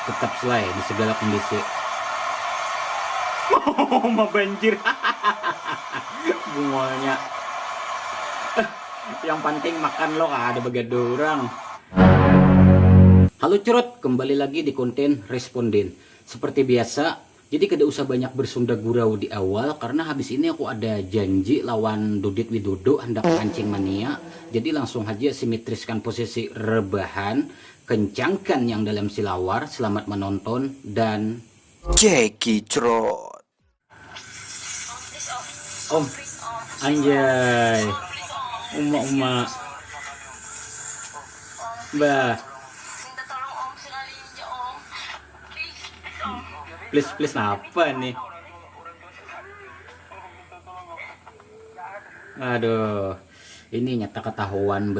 tetap selai di segala kondisi. Oh, mah banjir. Bungolnya. Yang penting makan lo ada begadang. Halo curut, kembali lagi di konten responden. Seperti biasa, jadi kada usah banyak bersunda gurau di awal karena habis ini aku ada janji lawan Dodit Widodo hendak mancing mania. Jadi langsung aja simetriskan posisi rebahan, kencangkan yang dalam silawar. Selamat menonton dan Jackie Trot. Om, anjay, uma-uma, bah, Minta tolong Om sekali aja Om. Please Om. please apa nih? Aduh, ini nyata ketahuan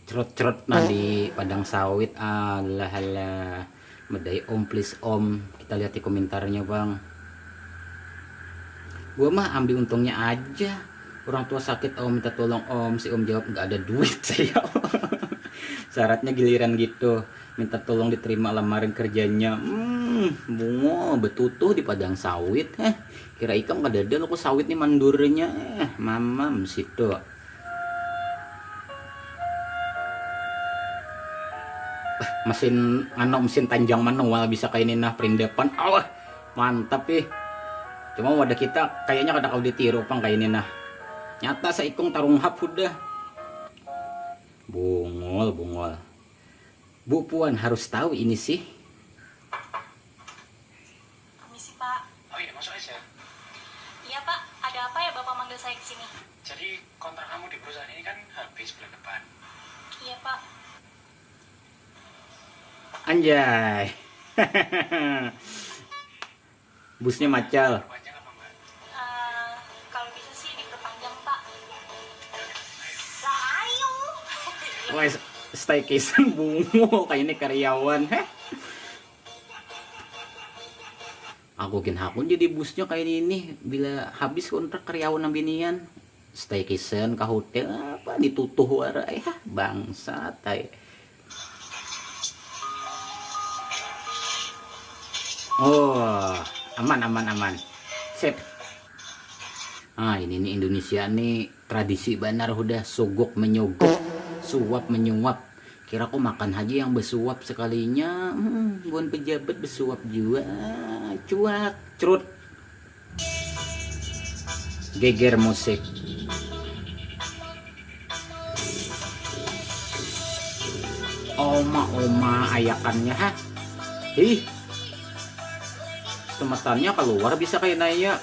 cerot-cerot nah di padang sawit. Alah alah, medai Om, please Om, kita lihat di komentarnya bang. Gua mah ambil untungnya aja. Orang tua sakit Om minta tolong Om, si Om jawab nggak ada duit saya. Syaratnya giliran gitu, minta tolong diterima lamaran kerjanya. Bungo betutuh di padang sawit. Kira ikam kadada lo sawit nih mandurnya. Mamam situ. Mesin tanjang manual bisa kayak ini nah perindepan. Awah, mantap Cuma wadah kita kayaknya kada kau ditiru pang kayak ini nah. Nyata sa ikong tarung hap udah. Bungol. Bu Puan harus tahu ini sih. Permisi Pak. Oh iya, masuk aja. Iya Pak, ada apa ya Bapak manggil saya ke sini? Jadi kontrak kamu di perusahaan ini kan habis bulan depan. Iya Pak. Anjay. Busnya macal. Panjang apa mbak? Kalau bisa sih diperpanjang Pak. Lah ayo. Wes staycation bungo kayak ini karyawan. Aku hakun jadi busnya kayak ini bila habis kontrak karyawan nambinian. Staycation ke hotel apa ditutuh wara bangsa tay. Oh, aman. Sip. Ini nih Indonesia nih tradisi benar udah sogok menyogok, suap menyuap. Kira aku makan aja yang besuap sekalinya. Bukan pejabat besuap juga. Cuak, cerut. Geger musik. Oma ayakannya Temetannya keluar bisa kayak naya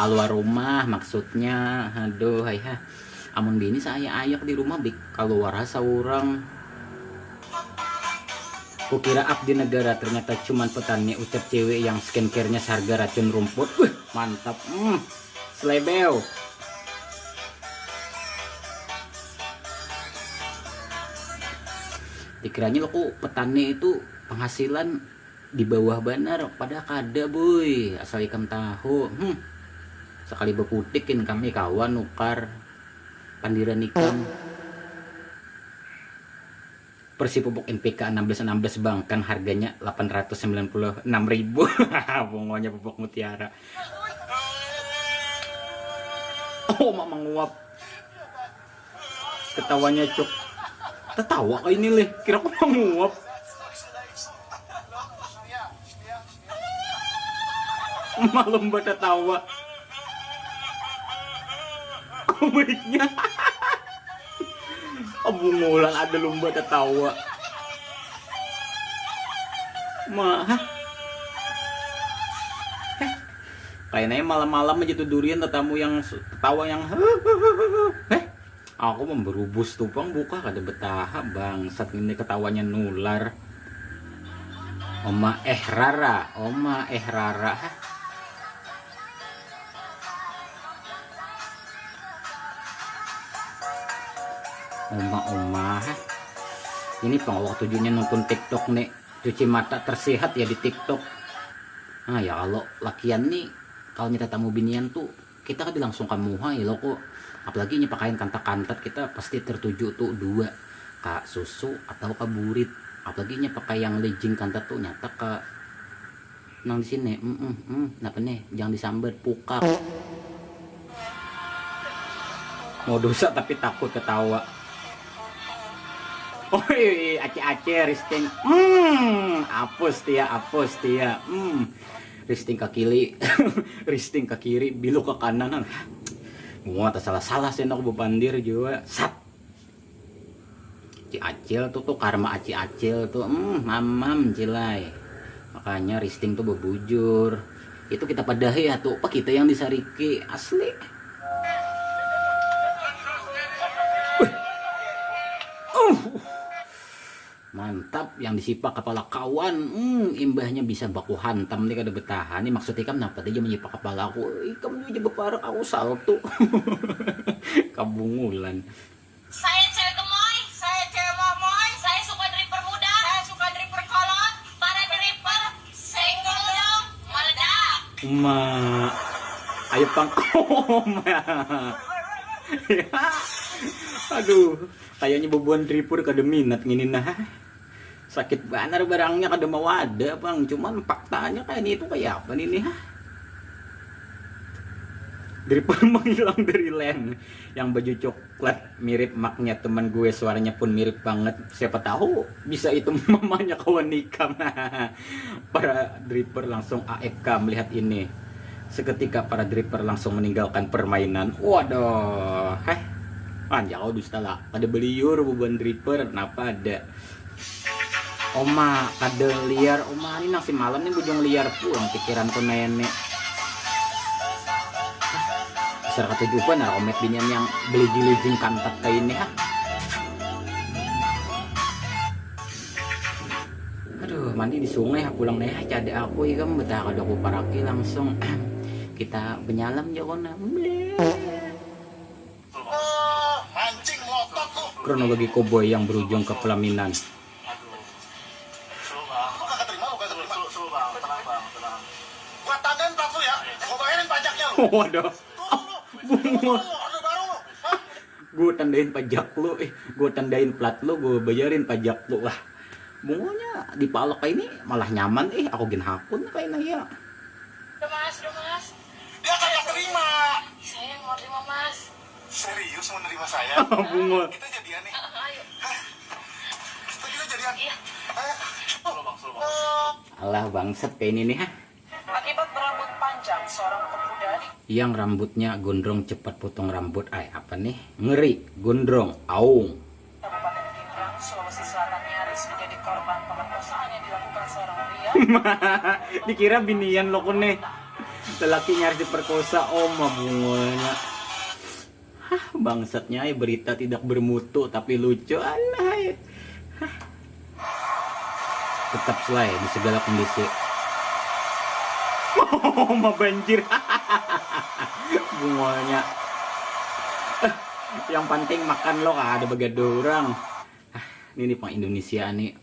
keluar rumah maksudnya. Aduh amun bini saya ayak di rumah keluar seorang. Kukira abdi negara ternyata cuman petani ucap cewek yang skincare-nya seharga racun rumput. Mantap. Slebeo. Dikiranya lo kok petani itu penghasilan di bawah benar pada kada boy asal ikam tahu. Sekali beputikin kami kawan nukar pandiran ikam Persib pupuk NPK 1616 bang kan harganya 896.000. Bungonya pupuk mutiara. Oh mak menguap ketawanya cuk. Tertawa kayak ini leh kira aku menguap. Malam pada tawa. Komiknya. Bungulan ada lomba tertawa. Kayaknya malam-malam aja tuh durian tetamu yang tertawa yang aku memberubus tupang buka kada betah bangsat ini ketawanya nular. Oma Rara. Oma ini pengawak tujuannya nonton TikTok nih, cuci mata tersehat ya di TikTok. Ya kalau lakian nih kalau nyata tamu binian tuh kita kan langsung kamuha ya lo kok, apalagi nyepakain kantat-kantat kita pasti tertuju tuh dua kak susu atau kaburit. apalagi nya pakai yang legging kanta tuh nyata ke nang di sini kenapa nih jangan disambar pukak mau dosa tapi takut ketawa. Oh iya, ace risting apus tia risting ke kiri risting ke kiri bilu ke kanan gua tak salah sih nak bebandir juga sat Ci Acil tuh karma Aci Acil tuh mamam cilai makanya risting tuh bebujur itu kita padahi ya tuh apa kita yang disariki asli. Mantap yang disipak kepala kawan imbahnya bisa baku hantam nih kada betahan nih maksudnya kan kenapa dia menyipak kepala aku ikam juga beparak aku salto kabungulan. Saya cewek gemoy, saya cewek momoy, saya suka dripper muda, saya suka dripper kolot, para dripper senggol dong, meledak. Ma ayo pangkom ya. Aduh kayaknya bebuan dripper kada minat ngini nah sakit banar barangnya kada mau ada bang cuman faktanya kayak ini itu kayak apa nih dripper menghilang dari land yang baju coklat mirip maknya teman gue suaranya pun mirip banget siapa tahu bisa itu mamanya kawan nikam. Para dripper langsung AFK melihat ini seketika para dripper langsung meninggalkan permainan. Waduh panjang kau dusta lah kada beliur beban dripper kenapa ada oma kada liar oma ini nasi malam nih bujung liar pulang pikiran ko nenek besar ketujuan nah komet binyan yang beli jilijing kantat kayak ini aduh mandi di sungai pulang nih cade aku ya kan betah kada aku paraki langsung kita penyalam jauh kronologi koboi yang berujung ke pelaminan. Gua tandain plat lu ya, gua bayarin pajaknya lu. Waduh. Bungo. Gue tandain pajak lu, gue tandain plat lu, gue bayarin pajak lu lah. Bungonya dipalak kayak ini malah nyaman, aku gin hakun kayak ya. Udah mas. Dia kagak terima. Saya yang mau terima mas. Serius mau nerima saya? Bungo. Kita jadian nih. Ayo. Kita jadian. Iya. Alah bangsat kayak ini nih Akibat berambut panjang, seorang pemuda yang rambutnya gondrong cepat potong rambut. Apa nih? Ngeri, gondrong, aung. Kabupaten Pindrang, Sulawesi Selatan nyaris menjadi korban pemerkosaan yang dilakukan seorang pria. Dikira binian lo nih. Lelaki nyaris diperkosa bungonya. Bangsatnya berita tidak bermutu tapi lucu alay. Tetap selai di segala kondisi. Banjir. Bungonya. Yang penting makan lo ada bagado orang. Ini pang Indonesia nih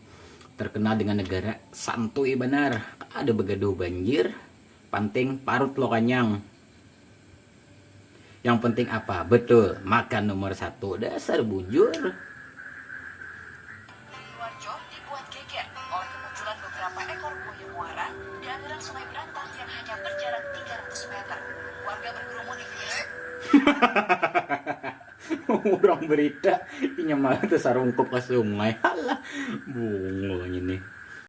terkenal dengan negara santuy benar. Ada bagado banjir. Penting parut lo kanyang. Yang penting apa? Betul, makan nomor 1. Dasar bujur. Sidoarjo dibuat geger oleh kemunculan beberapa ekor buaya muara di aliran Sungai Berantas yang hanya berjarak 300 meter. Warga berkerumun di pinggir. Orang berita inya malah tuh sarungkup ke sungai. Halah, bungo ini.